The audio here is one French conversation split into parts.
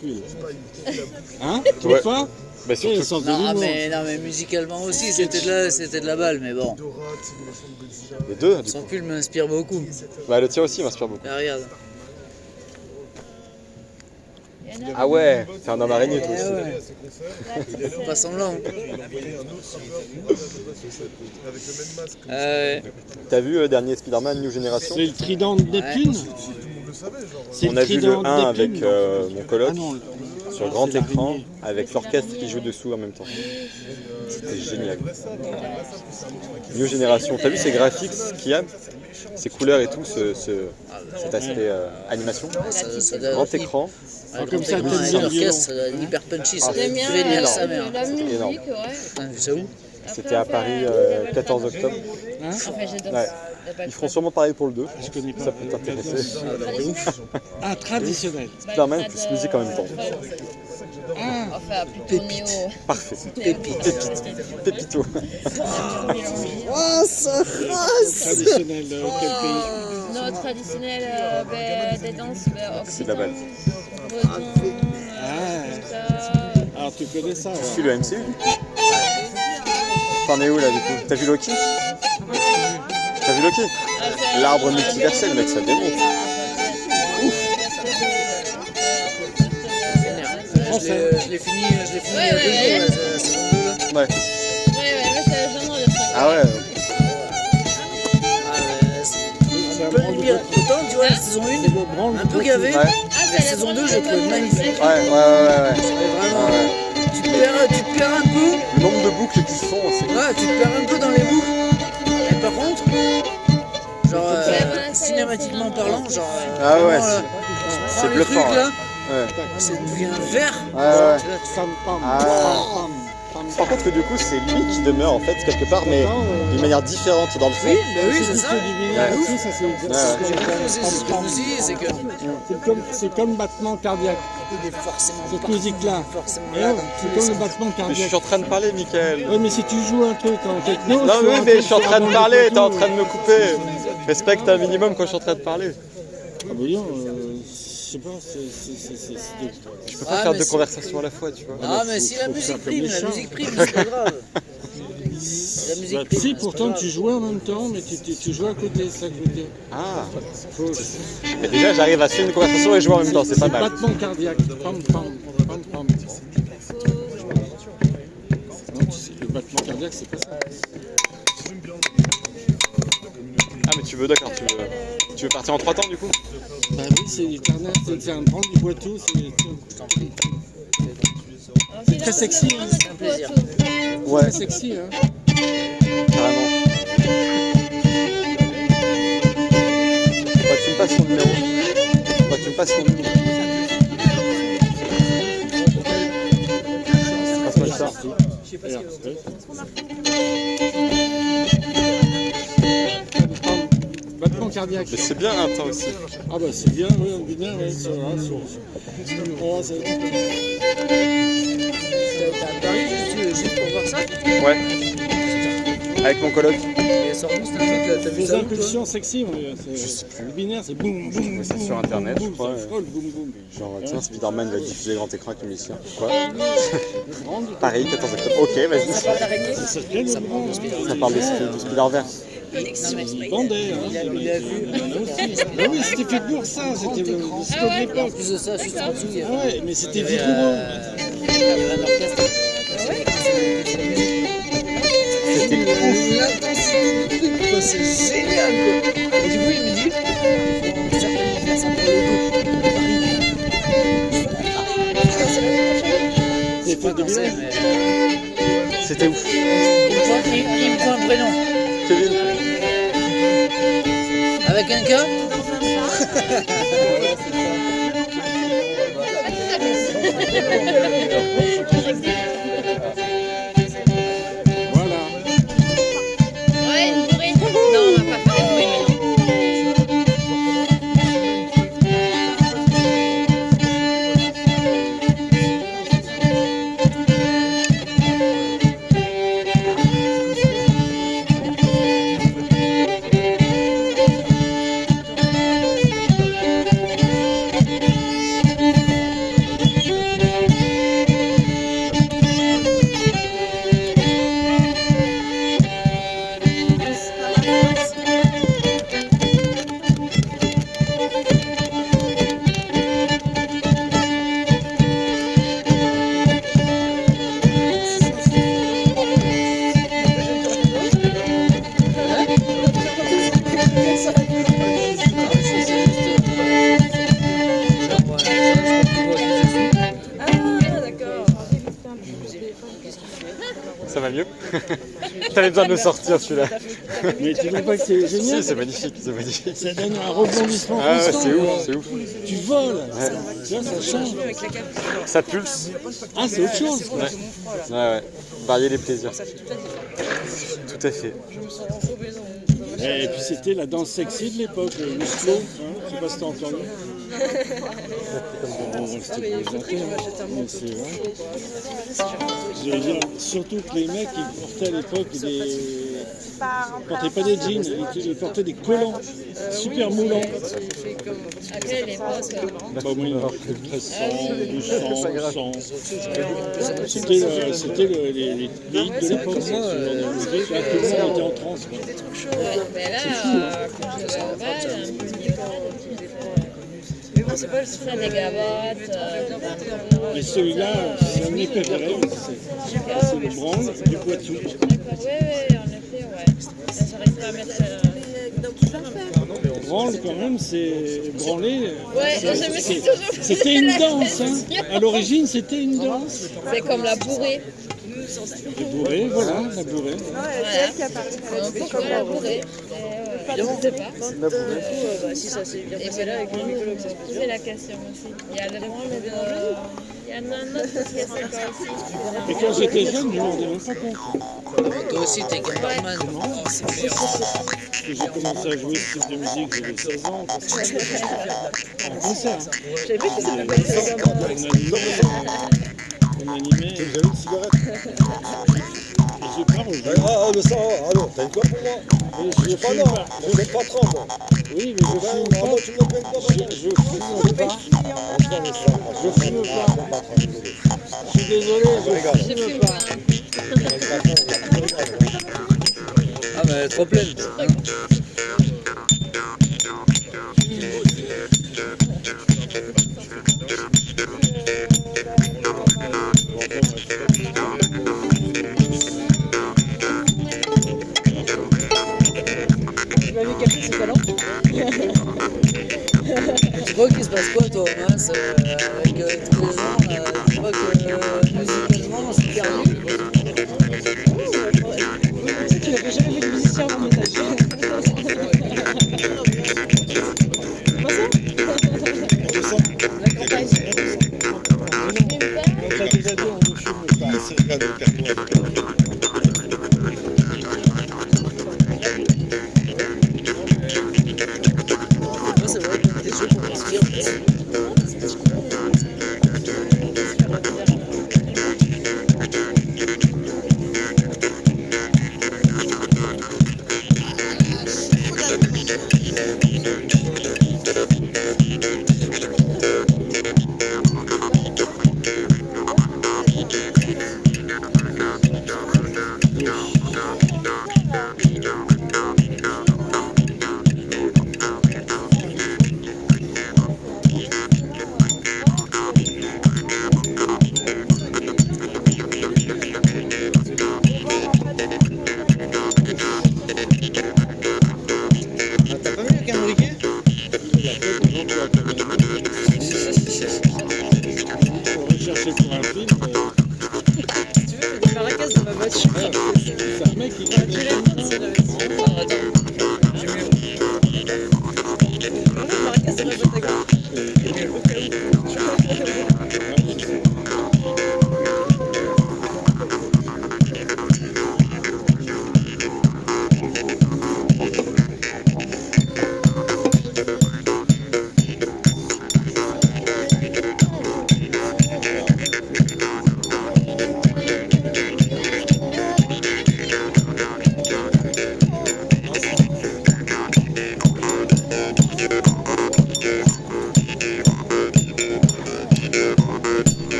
plus. Hein? Tu vois pas? Bah surtout. Non mais musicalement aussi c'était de la balle, mais bon. Les deux, du Son coup. pull m'inspire beaucoup. Bah le tien aussi m'inspire beaucoup. Ah, regarde. Ah ouais, c'est un homme araignée toi Ah aussi. ouais. Pas semblant. T'as vu le dernier Spider-Man New Generation? C'est le trident de Neptune? C'est On a vu le trident de 1 avec Neptune. mon coloc Ah non, sur grand écran avec l'orchestre qui joue dessous en même temps. C'était génial. New Generation, t'as vu ces graphiques qu'il y a? Ces couleurs et tout, cet aspect animation. Grand écran. comme ça, t'aimes bien le l'orchestre, ça doit être hyper punchy, ça doit J'aime être bien vénère sa mère. la musique, énorme. ouais. T'as vu ça où? C'était à Paris 14 octobre. Enfin, j'adore. Ouais. Ils feront sûrement pareil pour le 2. Je connais pas. Ça peut t'intéresser. Ah, traditionnel. Spider-Man plus musique en même temps. Enfin, plutôt néo. Parfait. Pépito. Traditionnel de quel pays? Non, traditionnel, des danses C'est de la balle. Alors tu connais ça, Tu ouais. suis le MCU? T'en es où là du coup? T'as vu Loki? T'as vu Loki? L'arbre multiversel, mec, ça démonte. Je l'ai fini il y a 2 jours, la saison 2 là. Ouais. Ouais, mais c'est le genre de truc. Ah ouais. Autant tu vois la saison 1, un peu gavé. Ouais. La saison 2, je trouve magnifique. Ouais. Vraiment, tu te perds un peu. Le nombre de boucles qui se font, c'est. Ouais, tu te perds un peu dans les boucles. Mais par contre, genre cinématiquement parlant, genre. Ah ouais, vraiment, c'est prends le bluffant, truc là, Ouais. ça devient vert. Ouais. Genre, tu vois, Pam, pam, Ah. pam, pam, Par contre, du coup, c'est lui qui demeure en fait quelque part, mais d'une manière différente dans le fond. Oui, bah oui, c'est ça. du binaire aussi, ça c'est Ce que j'ai compris aussi, c'est ce que je me suis dit, c'est que c'est comme battement cardiaque, il est forcément cette partout, musique-là. forcément Et là, oh, dans tous c'est les comme le sens. battement Mais je cardiaque. suis en train de parler, Michael. Ouais, mais si tu joues un truc en techno, Non, sur mais un oui, mais truc je suis en train de sur parler, un t'es en bon train de me couper. Respecte un minimum quand je suis en train de parler. Ah bah non, je sais pas, c'est Je peux pas Ah, faire mais deux c'est- conversations à la fois, tu vois. Ah, mais si la faut musique faire comme prime, les la chats. musique prime, c'est pas grave. La musique prime. Si, pourtant tu jouais en même temps, mais tu jouais à côté, c'est à côté. Ah, Faut- mais déjà j'arrive à suivre une conversation et jouer en même temps, c'est pas mal. Battement cardiaque, pam pam, pam pam. Non, tu sais, le battement cardiaque, c'est pas ça. Ah, mais tu veux, d'accord, tu veux partir en 3 temps du coup? Bah oui, c'est du carnet, c'est un prendre du boiteux, c'est très sexy, hein. un plaisir. Ouais, Très sexy, hein. carrément. Bah, tu me passes son numéro. Bah, tu me passes son numéro. Passe-moi ça. Regarde, battement cardiaque. Mais c'est bien un temps aussi. Ah bah c'est bien, oui, en binaire, oui, c'est vrai. Oh, c'est... T'as un pari juste pour voir ça? Ouais. Avec mon coloc. Et sorti, c'est un truc, t'as vu Les ça où, toi? impulsions sexy, oui, c'est... Le binaire, c'est boum, boum, boum. ça sur Internet, boum, je crois, ça frôle, boum, boum. Genre, tiens, Spider-Man va diffuser grand écran avec le musicien. Quoi? Pareil, 14 octobre. Ok, vas-y. Ça s'appelait le grand, Ça parle de Spider-Verse. il vendait, hein. Il a vu. Il y en a aussi. Ah oui, c'était fait pour ça, c'était de En l'époque. plus de ça, juste en dessous, il y Ah avait ouais, mais c'était vigoureux. un orchestre. C'était L'intensité du truc, quoi, c'est génial, quoi. Et du coup, il me dit, faut certainement faire ça pour le dos. C'est fait de Quand c'est, bien. mais C'était ouf. il me faut un prénom. Kevin. Avec un K? Voilà. Ouais, une bourrée. Non, on va pas faire une bourrée maintenant. Ça va mieux? T'avais besoin de le sortir celui-là. Mais tu trouves pas que c'est Si, génial? c'est magnifique, c'est magnifique. Ça donne un rebondissement Ah ouais, constant. c'est ouf, c'est ouf. Tu voles. Tu vois, ça change. Ça pulse. Ah, c'est autre chose. Quoi. Ouais. Varier les plaisirs. Tout à fait. Et puis c'était la danse sexy de l'époque, le slow. Hein, je sais pas si t'as entendu. Bon, c'était plaisanté, hein, mais c'est vrai. Je veux dire, surtout que les mecs, ils portaient à l'époque ils portaient pas des jeans, ils portaient des collants super moulants. À quelle époque? Bah, au Moyen-Âge, 1300, 1200, 100. C'était les hits de l'époque. Là, tout le monde était en transe. Quoi. Mais là, quand je vais au bal, c'est pas le son des gavottes. Et celui-là, c'est un de mes préférés. C'est le branle du Poitou. Oui, en effet, ouais. J'arrive pas à mettre. Branle, quand même, c'est branler. Ouais, je me suis toujours posé C'était une la danse. Hein. question. À l'origine, c'était une danse. C'est comme la bourrée. La bourrée, voilà, la bourrée. Voilà. On peut jouer à la bourrée. Je ne sais pas. Si ça s'est bien Et passé là avec le Nicolas que ça se passe poser la question aussi. Il y a le drôle de... Il y en a un autre qui est sympa aussi. Et quand j'étais jeune, je m'en rendais même pas compte. Toi aussi, t'es cameraman. Oh, c'est bien. Parce que j'ai commencé à jouer ce type de musique, j'avais 16 ans. En concert. Je savais pas que ça s'appelait ça. On animait. Vous avez une cigarette? Et j'ai pas rejoué. Ah, le sang, allô, t'as une quoi pour moi? Mais je Pas fume non, pas. je suis le patron, moi. Oui, mais je fume Ah, pas. moi, tu me payes quoi, Je fume pas. Je fume pas. Je suis désolé, je fume pas. Ah, mais elle est trop pleine. Tu m'avais capté ce talent. Tu crois qu'il se passe quoi toi au Mas avec tous les gens tu crois que musicalement c'est perdu? Tu n'avais jamais vu de musicien avant mon âge. La campagne. Quand t'as des ados, on ne fume pas. C'est le cas de Carnois. Moi c'est vrai que t'es chaud pour m'inscrire. T'as pas vu le cambriqué? Pour rechercher pour un film, Tu veux des maracas dans ma voiture? c'est un mec qui gagne des films. Ah, attends, j'ai mieux. Des maracas dans ma boîte à gants. J'ai mieux, au cas où.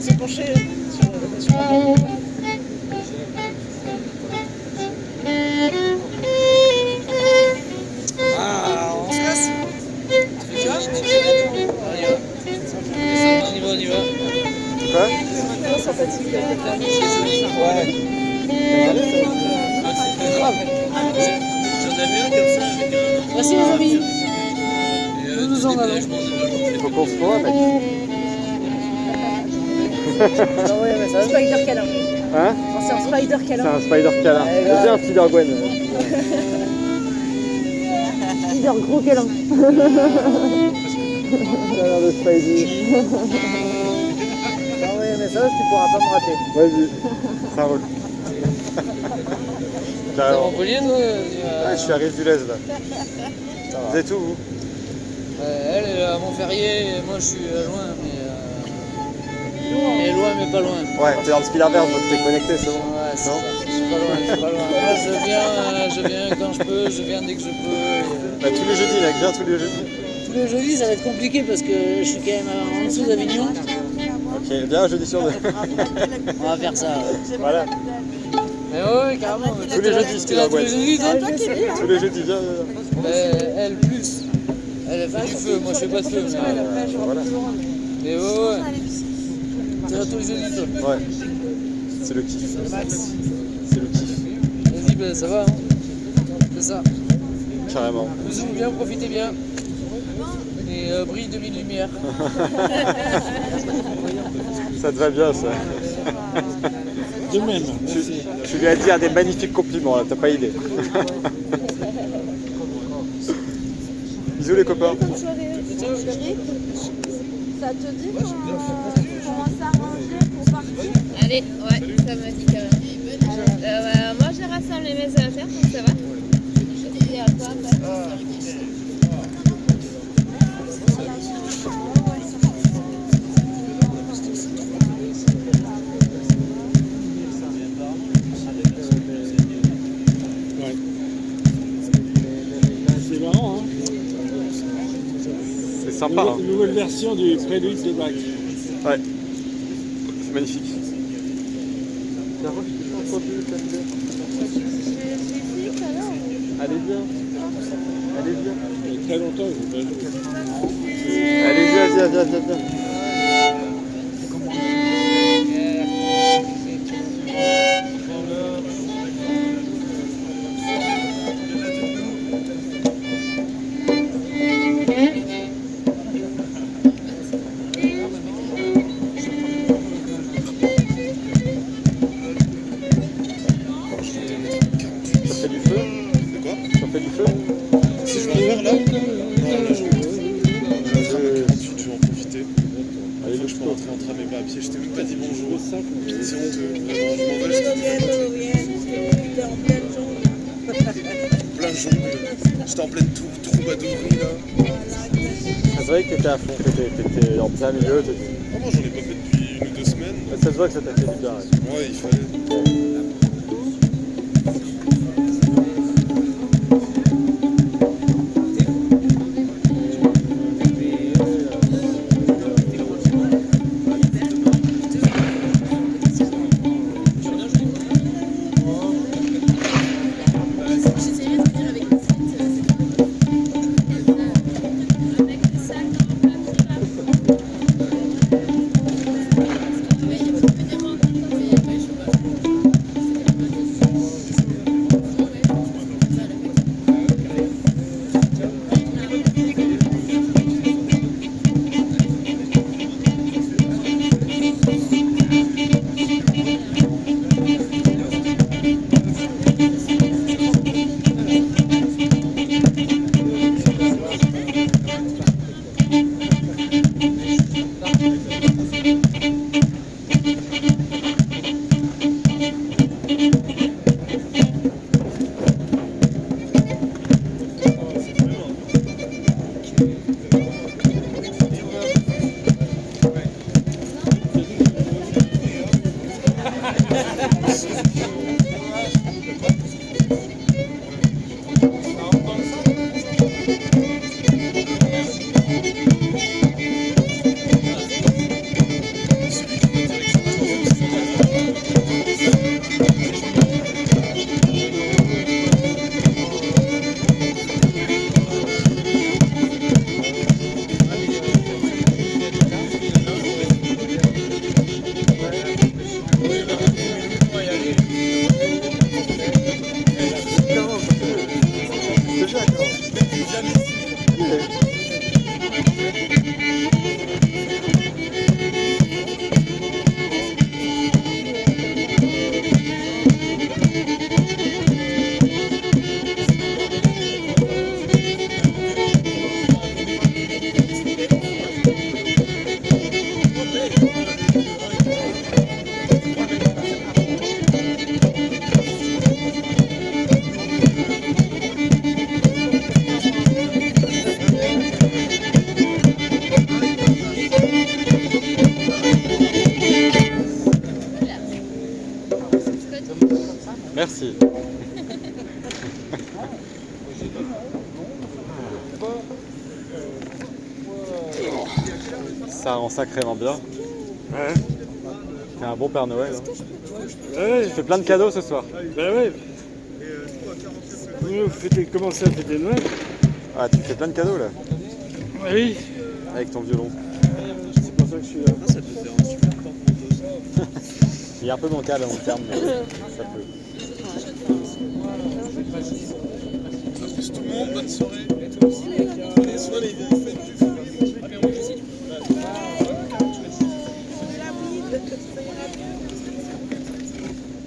C'est penché sur Ah, on se casse. Tu vois? On y va. Quoi? C'est sympathique. Ouais. J'en avais un comme ça avec un. Merci les amis. Nous nous en allons. Il faut qu'on se voit, mec. Ah ouais, mais ça va. Spider câlin. Hein? C'est un spider C'est câlin. un spider câlin. Ouais, C'est bien un spider Gwen. Spider gros câlin. Câlin de Spidey. Ah ouais, mais ça, tu pourras pas me rater. Vas-y, ça roule. T'es à Carrément. Montpellier, toi Ouais, je suis à Rive-du-Lez là. Vous êtes où vous? Elle est à Montferrier, et moi je suis loin, mais loin, mais pas loin. Ouais, t'es dans le Spider-Verse, donc t'es connecté, c'est bon? Ouais, c'est Non? ça. Je suis pas loin, je suis pas loin. Moi, je viens quand je peux, je viens dès que je peux. Bah, tous les jeudis, mec, viens tous les jeudis. Tous les jeudis, ça va être compliqué parce que je suis quand même en dessous d'Avignon. Ok, viens un jeudi sur deux. On va faire ça. Voilà, Mais ouais, carrément. tous les jeudis, Tu l'as tous les Spider-Gwen. jeudis, toi Tous les jeudis, viens. Elle plus. Elle fait du feu, moi je fais pas de feu. Voilà. Mais ouais. Tu l'as tous les jeudis, toi. Ouais, c'est le kiff. C'est le kiff, Vas-y, ben ça va. Hein. C'est ça. carrément. Bisous, bien, profitez bien. Et brille de mille lumières. Ça te va bien, ça. De même. Tu lui as dit des magnifiques compliments, là, t'as pas idée. Bisous les copains. Ça te dit qu'on va s'arranger pour partir? Allez, ouais, ça m'a dit carrément. Moi j'ai rassemblé mes affaires, donc ça va. Je dis à toi, Ouais. C'est marrant, hein? C'est sympa, hein. Nouvelle version du prélude de Bach. Ouais. C'est magnifique. Allez bien. Allez bien. Il y a très longtemps, je vous Allez viens. Ça fait du feu? De quoi? Ça fait du feu? Si je peux voir là? Non, là je vais en profiter. Allez, Une fois que je peux rentrer en tram et pas à pied, je t'ai même pas dit bonjour. ça. C'est honteux, vraiment, je m'en vais, je t'ai plein de jongles. J'étais en pleine troubadourrie là. Ça se voit que t'étais à fond, t'étais en plein milieu. Vraiment, j'en ai pas fait depuis 1 ou 2 semaines. Ça se voit que ça t'a fait du bien. Ouais. Ouais, il fallait. Merci. Ça rend sacrément bien. Ouais. T'es un bon Père Noël. Hein. Ouais. Tu fais plein de cadeaux ce soir. Bah ouais. Vous commencez à fêter Noël? Ah, tu fais plein de cadeaux là. Oui. Avec ton violon. C'est pour ça que je suis là. Ça peut faire un super porte-manteau. Il est un peu bancal à long terme, mais ça peut. À plus tout le monde, bonne soirée. Prenez soin des vieilles fêtes du fond.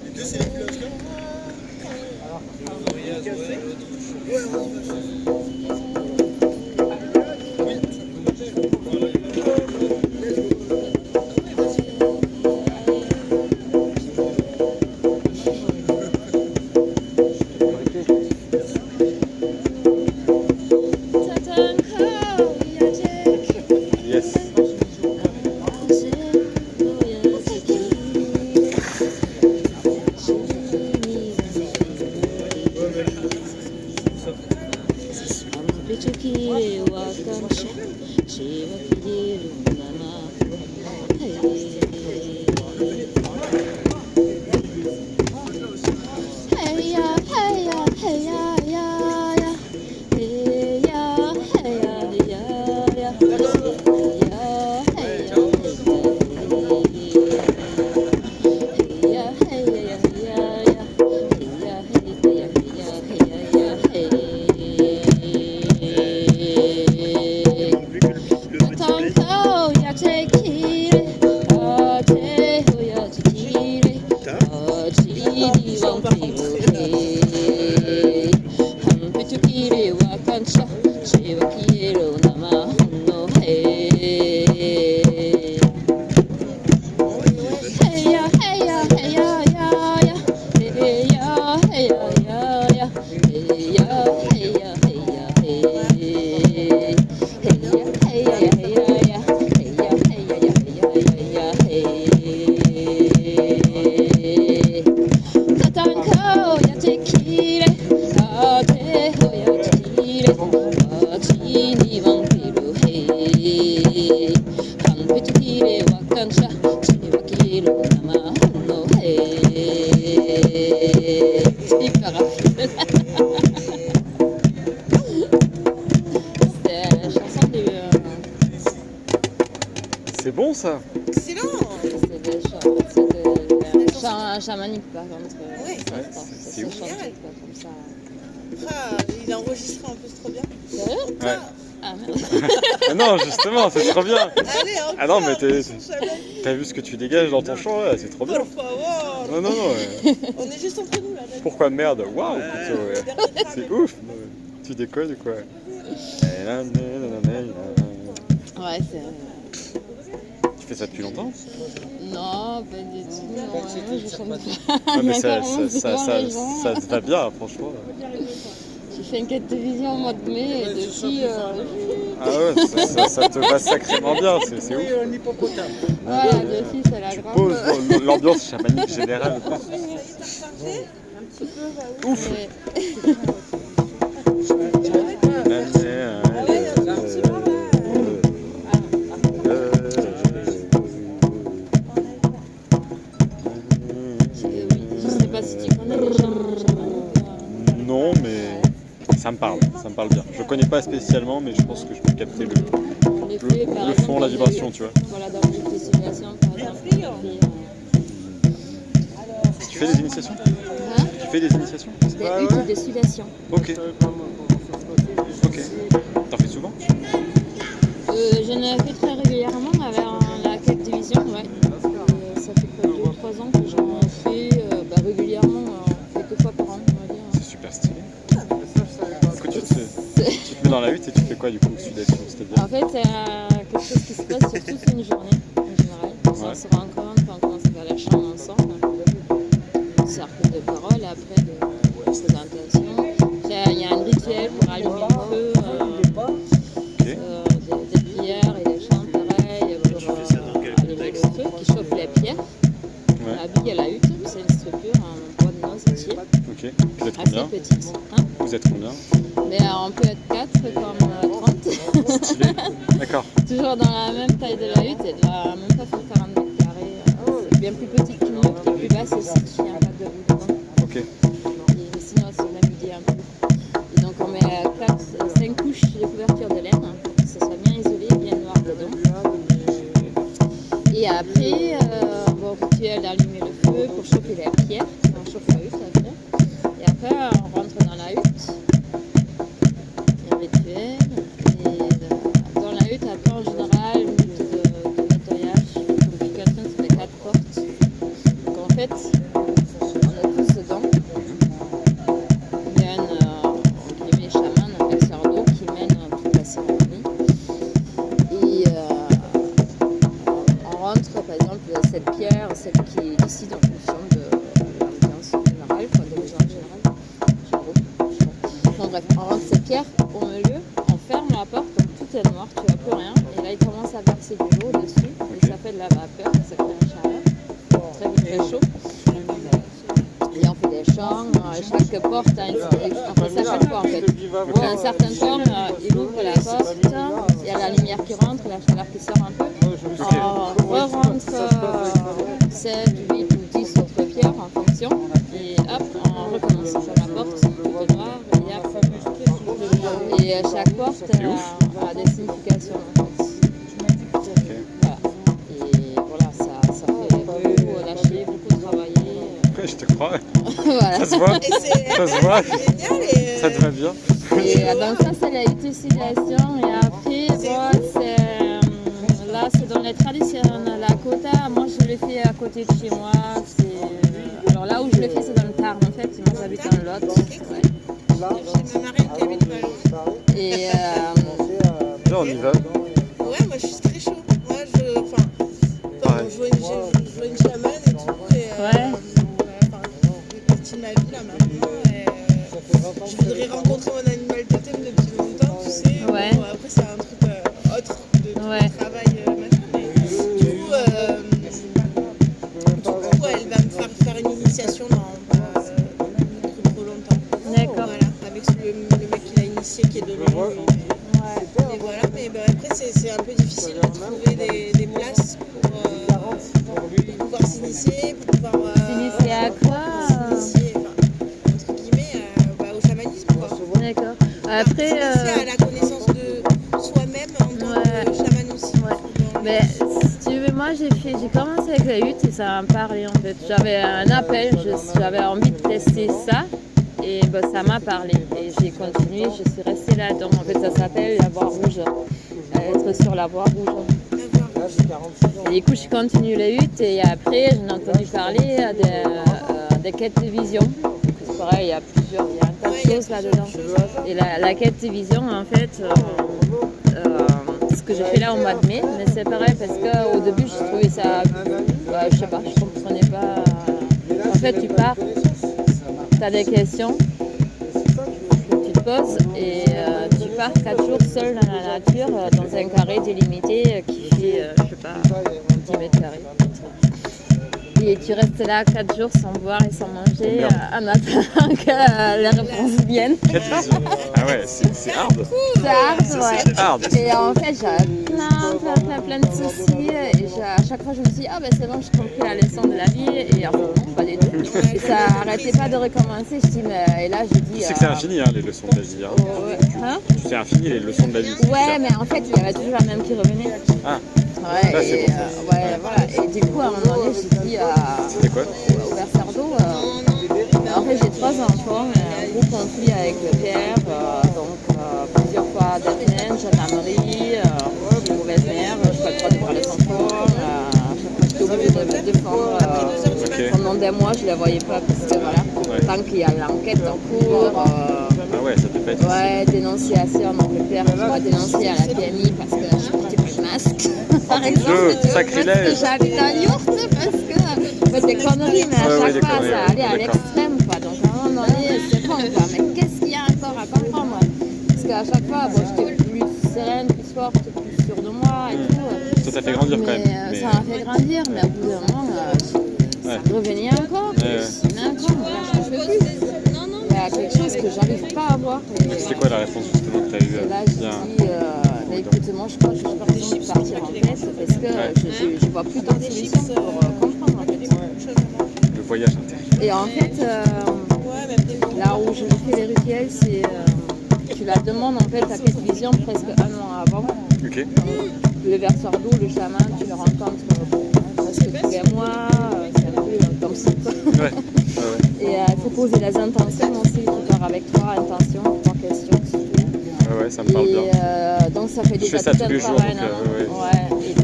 Les deux, c'est les culottes là. Yes. C'est bon ça. Excellent. C'est des chants chamaniques par contre. Ouais. C'est ouf. génial. Comme ça. Ah, il a enregistré en plus trop bien. Sérieux? Ouais. Ah merde. Non, justement, c'est trop bien. Allez, encore. Ah non, mais t'as t'as vu ce que tu dégages dans ton chant là, c'est trop bien. Por favor. Non, non, non. On est juste entre nous là. Pourquoi merde? Waouh, plutôt, ouais. C'est ouf. Tu déconnes ou quoi? Ouais, c'est. Tu fais ça depuis longtemps? Non, pas du tout. Non, moi, je chante pas. Ouais, mais Il y a encore un, c'est devant les gens. ça te va bien, franchement. J'ai fait une quête de vision au mois de mai et depuis. Ah ouais, ça te va sacrément bien, c'est ouf. Voilà, depuis, c'est la Tu grande. poses l'ambiance chamanique générale. Ouf. Mais- Je sais pas si tu connais les chants chamaniques. Non, mais ça me parle bien. Je connais pas spécialement, mais je pense que je peux capter le fond, la vibration, tu vois. Voilà, dans les situations, par exemple. Tu fais des initiations? Hein? Tu fais des initiations? Des huttes de sudation. Ok. Ok. T'en fais souvent? Je ne fais très régulièrement avec la quête de vision, ouais. Ça fait quoi, 2 ou 3 ans que j'en fais régulièrement, quelques fois par an, on va dire. C'est super stylé. Du coup, tu te mets dans la hutte et tu fais quoi du coup, sudation? C'est-à-dire? En fait, c'est quelque chose qui se passe sur toute une journée, en général. On se rend compte quand on commence à faire les chants ensemble. Un cercle de paroles, après de présentation. Après, il y a un rituel pour allumer le feu. Des prières et des chants pareils pour allumer le feu qui chauffe les pierres. On habille à la hutte, c'est une structure en bois de noisetier. combien? assez petite. Hein, Vous êtes combien? mais on peut être 4 comme 30. Stylé. D'accord. Toujours dans la même taille de la hutte, et elle va même pas faire 40 mètres carrés. C'est bien plus petite qu'une hutte, qui est plus basse aussi, qui a un pas de lit dedans. Ok. Et sinon, c'est la midi un peu. Et donc, on met 5 couches de couverture de laine pour que ce soit bien isolé, bien noir dedans. Et après, bon, rituel d'allumer le feu pour chauffer les pierres. On chauffe la hutte après. Et après, on rentre dans la hutte. Il y a un rituel. Et dans la hutte, après, en général, une hutte de nettoyage. Purification, ça fait 4 portes. Donc en fait, on est tous dedans. Il y a les chamans avec Sardo qui mène toute la cérémonie. Et on rentre, par exemple, cette pierre, celle qui est ici, en fonction de l'ambiance générale, quoi, de l'ambiance générale. Enfin bref, on rentre cette pierre au milieu, on ferme la porte, donc tout est noir, tu vois plus rien. Et là, il commence à verser de l'eau dessus, et ça fait de la vapeur, ça crée une chaleur, très vite très chaud. Et on fait des chants, chaque porte a une... On fait ça chaque fois en fait. À un certain temps, il ouvre la porte, il y a la lumière qui rentre, la chaleur qui sort un peu. On re-rentre 7, 8 ou 10 autres pierres en fonction. Et hop, on recommence sur la porte, tout noir, et hop. Et chaque porte a des significations en fait. Voilà. Et voilà, ça fait beaucoup lâcher, beaucoup travailler. Ouais, je te crois. Voilà. Ça se voit. Et c'est Ça se voit. génial. Et, Ça te va bien. Et donc ça c'est la utilisation et après bon, c'est, là c'est dans les traditions, la kota, moi je le fais à côté de chez moi, alors là où je le fais c'est dans le Tarn en fait, moi j'habite dans le Lot. Ouais. j'ai ma marraine qui habite pas loin. Et Là, on y va. Ouais, moi je suis très chaud. Moi Pareil. je vois une chamane et tout. Et, Ouais. Enfin, ça fait partie de ma vie là maintenant. Et, je voudrais rencontrer mon animal totem depuis longtemps, tu sais. Ouais. Bon, après, c'est un truc autre de Ouais. travail, machin. Mais du coup, elle va me faire une initiation dans pas trop longtemps. D'accord. Voilà, avec le mec qui l'a initié qui est de loin. Et voilà, mais ben, après c'est un peu difficile de trouver des places pour pouvoir s'initier, pour pouvoir s'initier à quoi s'initier, enfin, entre guillemets, au chamanisme quoi. D'accord. Après S'initier à la connaissance de soi-même en tant que chaman aussi. Donc, mais si tu veux, moi j'ai commencé avec la hutte et ça m'a parlé en fait. J'avais un appel, j'avais envie de tester ça et ben, ça m'a parlé. Et j'ai continué, je suis restée là-dedans. En fait, ça s'appelle la voie rouge. Être sur la voie rouge. Et du coup, je continue la hutte et après, j'en ai entendu parler des quêtes de vision. C'est pareil, il y a un tas de choses là-dedans. Et la quête de vision, en fait, ce que j'ai fait là au mois de mai, mais c'est pareil parce qu'au début, je trouvais ça, je sais pas, je comprenais pas. En fait, tu pars, tu as des questions, tu te poses et tu pars 4 jours seul dans la nature, dans un carré délimité qui fait, je sais pas, 10 mètres carrés. Et tu restes là 4 jours sans boire et sans manger en attendant que les réponses viennent. Quelle vision. Ah ouais, c'est hard. C'est hard, ouais. C'est hard. Et en fait, j'avais plein de soucis. Et à chaque fois, je me suis dit, ah ben c'est bon, j'ai compris la leçon de la vie. Et en fait, non, pas du tout. Et ça arrêtait pas de recommencer. Je dis, mais, et là, j'ai dit. Tu sais que c'est infini, hein, les leçons de la vie. Hein. Hein? C'est infini, les leçons de la vie. Ouais, mais en fait, il y avait toujours la même qui revenait. Ah, Ouais, là, c'est et, bon. ouais, voilà. Et du coup, à un moment donné, j'ai dit c'était quoi? au Versardo, en fait, j'ai 3 enfants, un gros conflit avec le père, donc plusieurs fois d'abstinence, gendarmerie, j'ai une mauvaise mère, je n'ai pas le droit de voir les enfants, chaque fois j'étais obligée de me défendre. Ok. Pendant des mois, je ne les voyais pas parce que voilà, Ouais. tant qu'il y a l'enquête en cours. Ah ouais, ça peut pas être Ouais, dénonciation, donc le père doit dénoncer à la PMI parce que je portais pas de masque, par exemple. Dieu, tu vois, sacrilège. parce que j'habite en yourte, parce que des conneries, mais à Ouais, chaque des fois conneries, ça allait à d'accord. l'extrême, quoi. Donc à un moment donné, c'est bon, quoi. Mais qu'est-ce qu'il y a encore à comprendre? Parce qu'à chaque fois, bon, j'étais plus sereine, plus forte, plus sûre de moi et tout. Ça t'a fait grandir quand même. Mais ça m'a fait grandir, mais au bout d'un moment, ça revenait encore. Ouais. Mais encore, là, je ne peux plus. Mais quelque chose que j'arrive pas à voir. Et, C'était quoi la réponse justement que tu as eue là, je dis, mais écoute, moi je crois que je suis pas besoin de partir en fait parce que je vois plus d'autres solutions pour comprendre en fait. Le voyage intérieur. Et en fait, là où je fais les rituels, c'est tu la demandes en fait à cette vision presque un an avant. Ok. Le verseur d'eau, le chaman, tu le rencontres presque tous les mois, c'est un peu comme ça. Ouais. Et il faut poser les intentions aussi, tu pars avec 3 intentions, 3 questions. Ouais, ça me parle bien. Donc ça fait Je déjà fais ça tout tous un les jours, travail. donc, Ouais. Et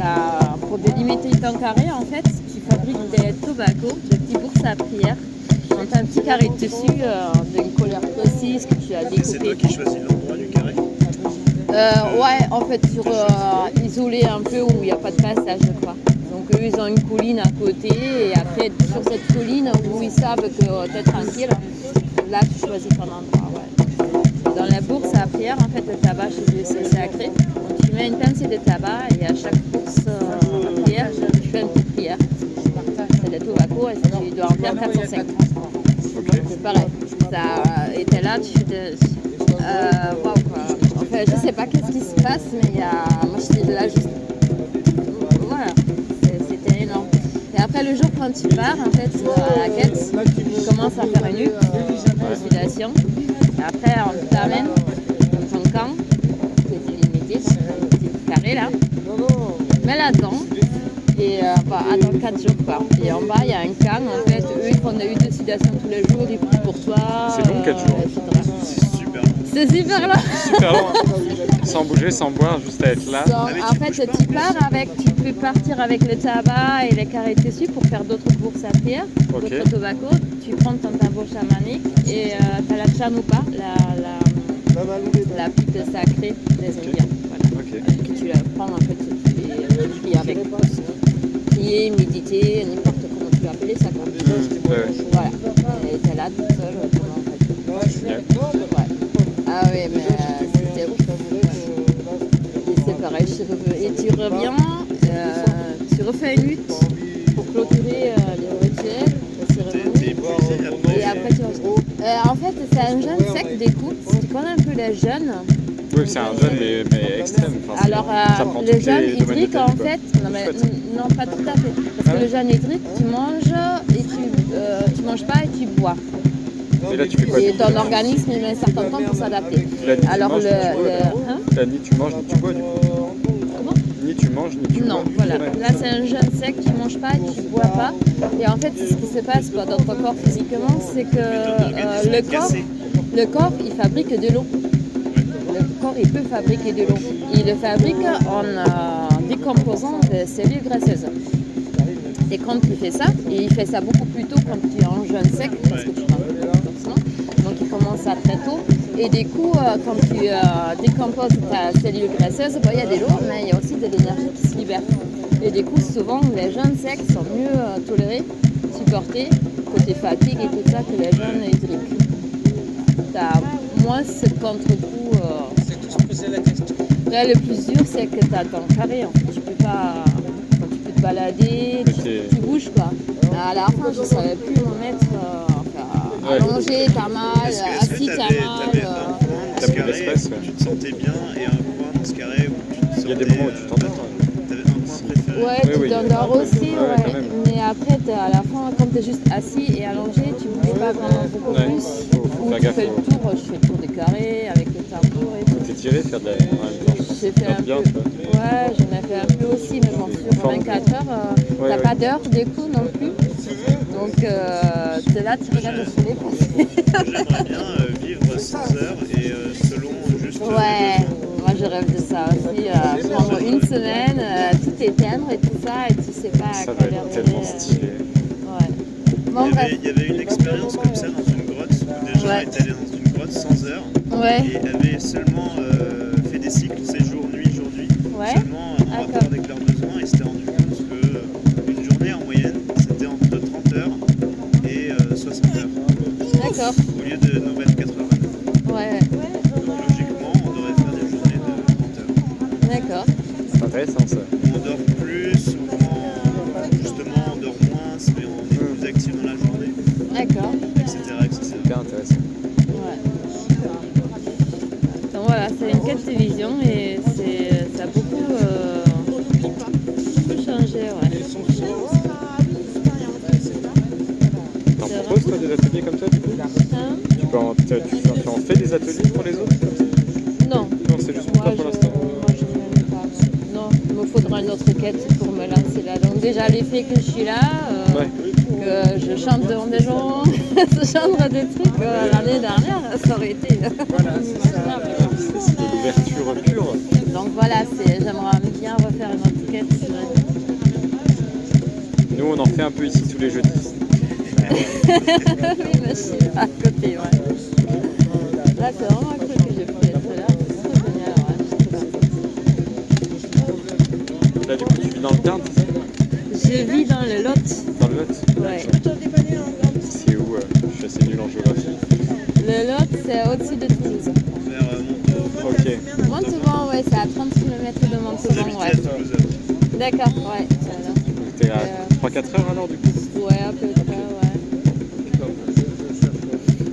pour délimiter ton carré, en fait, tu fabriques des tobacco, des petits bourses à prière. Donc tu as un petit carré de tissu d'une couleur précise que tu as découpé. C'est toi qui choisis l'endroit du carré? Ouais, en fait, isolé un peu où il n'y a pas de passage, quoi. Donc eux, ils ont une colline à côté et après, sur cette colline où ils savent que tu es tranquille, là, tu choisis ton endroit, ouais. Dans la bourse à prière, en fait, le tabac chez eux, c'est sacré. Donc tu mets une pincée de tabac et à chaque bourse à prière, tu fais une petite prière. C'est des tobacco et tu dois en faire 405. C'est pareil. Et t'es là, tu fais de... Waouh, quoi. Enfin, je sais pas qu'est-ce qui se passe, mais moi, j'étais là juste... Voilà, c'était énorme. Et après, le jour quand tu pars, en fait, à la quête, tu commences à faire une musculation. Et après, on t'amène dans ton camp, qui est délimité, un petit carré là. Mais là-dedans, et attends 4 jours quoi. Et en bas, il y a un camp, en fait, eux, ils font des élucidations tous les jours, ils prient pour toi. C'est long 4 jours. C'est super long. C'est super long. Super long. Sans bouger, sans boire, juste à être là. En fait, tu pars avec, tu peux partir avec le tabac et les carrés de tissu pour faire d'autres bourses à prière, d'autres tobacco. Tu prends ton tambour chamanique et tu as la chanoupa, la pipe sacrée des Indiens. Voilà. Que tu la prends en fait, tu pries avec. Prier, méditer, n'importe comment tu peux appeler ça. Voilà. Et tu es là toute seule en fait. Ouais. Ah oui, mais c'était ouf. Et c'est pareil, et tu reviens, tu refais une lutte pour clôturer les rituels, la cérémonie. Et après tu reviens. En fait, c'est un jeûne sec d'écoute. Tu connais un peu les jeûnes. Oui, c'est un jeûne mais extrême. Enfin, alors, le jeûne hydrique, en fait, non, pas tout à fait. Parce que le jeûne hydrique, tu manges et tu manges pas et tu bois. Et là, tu fais quoi? Et ton organisme, il met un certain temps pour s'adapter. Alors, la ni tu manges, ni tu bois, du coup. Comment? Ni tu manges, ni tu bois. Non, voilà. Là, c'est un jeûne sec, tu ne manges pas et tu ne bois pas. Et en fait, ce qui se passe dans ton corps physiquement, c'est que le corps, il fabrique de l'eau. Le corps, il peut fabriquer de l'eau. Il le fabrique en décomposant des cellules graisseuses. Et quand tu fais ça, et il fait ça beaucoup plus tôt quand tu es en jeûne sec, parce que tu manges forcément. Donc il commence ça très tôt. Et du coup, quand tu décomposes ta cellule graisseuse, il y a de l'eau, mais il y a aussi de l'énergie qui se libère. Et du coup, souvent, les jeûnes secs sont mieux tolérés, supportés, côté fatigue et tout ça, que les jeûnes hydriques. Tu as moins ce contre-coup. C'est tout se poser la question. Là, le plus dur, c'est que tu as ton carré. En fait. Tu peux pas. Quand tu peux te balader, tu bouges quoi. À la fin, je ne savais plus me mettre. Allongé, t'as mal, assis, t'as mal. T'as plus d'espace, tu te sentais bien et un coin dans ce carré où tu te sentais... Il y a des moments où tu t'endors. T'avais un coin préféré? Ouais, tu t'endors aussi, ouais. Mais après, à la fin, quand t'es juste assis et allongé, tu bouges pas vraiment beaucoup plus. Ou tu fais le tour, je fais le tour des carrés avec le tambour et tout. T'es tiré faire de la... J'ai fait un peu. Ouais, j'en ai fait un peu aussi, mais bon, sur 24 heures, t'as pas d'heure du coup non plus. Donc, t'es là, tu regardes le soleil passer. J'aimerais bien vivre 100 heures et selon juste... Ouais, moi je rêve de ça aussi. Prendre une semaine, tout éteindre et tout ça, et tu sais pas à quelle heure. Ça va être tellement stylé. Ouais. Bon, Il y avait une expérience comme ça dans une grotte où des gens étaient allés dans une grotte 100 heures et avaient seulement fait des cycles, c'est jour, nuit, seulement en rapport avec leurs besoins, et s'étaient rendu compte qu'une journée en moyenne, c'était entre 30 heures et 60 heures. D'accord. Au lieu de nos 24 heures. Ouais. Donc logiquement, on devrait faire des journées de 30 heures. D'accord. C'est intéressant ça. On dort plus, ou justement on dort moins, mais on est plus actif dans la journée, D'accord. etc. C'est hyper intéressant. Ouais. toi, des ateliers comme ça du coup? Hein? Tu en fais des ateliers pour les autres? Non. Non, c'est juste pour toi pour l'instant. Moi, je ne l'ai pas. Non, il me faudra une autre quête pour me lancer là. Donc déjà, l'effet que je suis là, que je chante devant des gens, je chante des trucs l'année dernière, ça aurait été inimaginable. C'est de l'ouverture pure. Donc voilà, j'aimerais bien refaire une autre quête. Nous, on en fait un peu ici tous les jeudis. Oui, mais je suis à côté, ouais. Là, c'est vraiment un truc que j'ai fait. Là, c'est trop génial, ouais. Je suis trop contente. Là, du coup, tu vis dans le Tarn? Je vis dans le Lot. Dans le Lot? Ouais. C'est où? Je suis assez nul en géographie. Le Lot, c'est au-dessus de Toulouse. Vers Montauban. Ok. Montauban, ouais, c'est à 30 km de Montauban, ouais. D'accord, ouais. Voilà. Donc t'es à 3-4 heures alors du coup? Ouais, à peu près, ouais.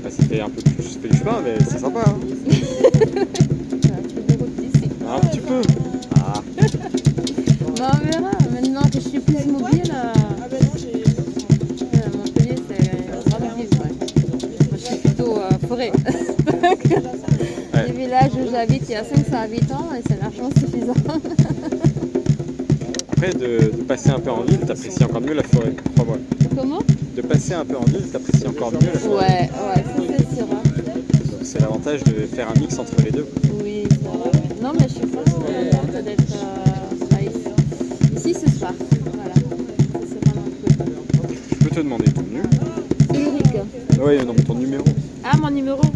Bah, ça fait un peu plus, ça fait du chemin, mais c'est sympa. Hein. C'est un truc de route ici. Un petit peu. Ah. Bah, on verra. Maintenant que je suis plus mobile, Montpellier, c'est une grande ville, ouais. Moi, je suis plutôt forêt. Ouais. Du village où j'habite, il y a 500 habitants et c'est largement suffisant. Après, de passer un peu en ville, t'apprécies encore mieux la forêt, crois-moi. Comment? De passer un peu en ville, t'apprécies encore mieux la forêt. Ouais, ça c'est sûr. Hein. Donc c'est l'avantage de faire un mix entre les deux. Oui, c'est vrai. Non, mais je suis vraiment contente d'être ici. Ici ce soir. Voilà. C'est vraiment cool. Je peux te demander ton nom? Ulrike. Oui, non, mais ton numéro. Ah, mon numéro?